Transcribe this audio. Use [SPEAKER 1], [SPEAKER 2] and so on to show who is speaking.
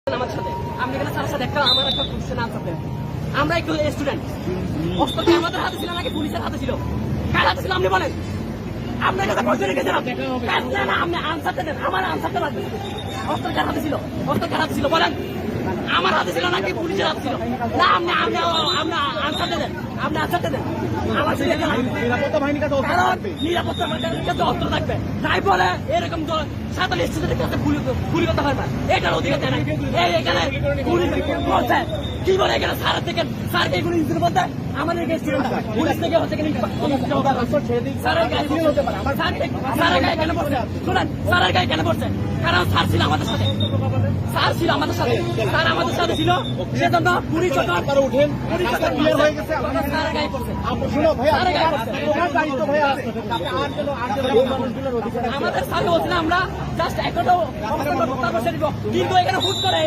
[SPEAKER 1] আমার সাথে আপনি এখানে স্যারের সাথে একটা আমার একটা কোশ্চেন আনসার দেন। আমরা একটু স্টুডেন্ট, অস্ত্র কি আমাদের হাতে ছিল নাকি পুলিশের হাতে ছিল? কার হাতে ছিল আপনি বলেন? আপনার কাছে কোশ্চেন রেখেছিলাম, না আপনি আনসারটা দেন। আমার আনসারটা লাগবে। অস্ত্র কার হাতে ছিল? অস্ত্র কার হাতে ছিল বলেন? আমার হাতে ছিল নাকি পুলিশের হাতে ছিল? না আপনি আপনি আপনি আনসারটা দেন, আপনি আনসারটা দেন। আমার
[SPEAKER 2] নিরাপত্তা বাহিনীর কাছে অস্ত্র থাকবে।
[SPEAKER 1] নিরাপত্তা বাহিনীর কাছে অস্ত্র থাকবে, তাই বলে এরকম সাঁতাল স্টুডেন্টের কাছে গুলি করতে পারবে, এটার অধিকার দেয় না। এই এখানে গুলি করছে কি বলে? এখানে স্যারের থেকে স্যারকে এগুলো ইনসিডেন্ট বলতে আমাদের স্টুডেন্ট পুলিশ থেকে হচ্ছে স্যারের গায়ে স্যারের গায়ে কেন পড়ছে? শোনেন, স্যারের গায়ে কেন পড়ছে? কারণ স্যার ছিল আমাদের সাথে, স্যার ছিল আমাদের সাথে, স্যার আমাদের সাথে ছিল, সেজন্য পুলিশ
[SPEAKER 2] আপনারা উঠেন, রাস্তা ক্লিয়ার হয়ে গেছে।
[SPEAKER 1] স্যারের গায়ে পড়ছে।
[SPEAKER 2] শুনো ভাইয়া,
[SPEAKER 1] স্যারের গায়ে পড়ছে।
[SPEAKER 2] তোমার দায়িত্ব ভাইয়া,
[SPEAKER 1] আমাদের স্যার বলছিল আমরা জাস্ট একটা কিন্তু এখানে হুট করে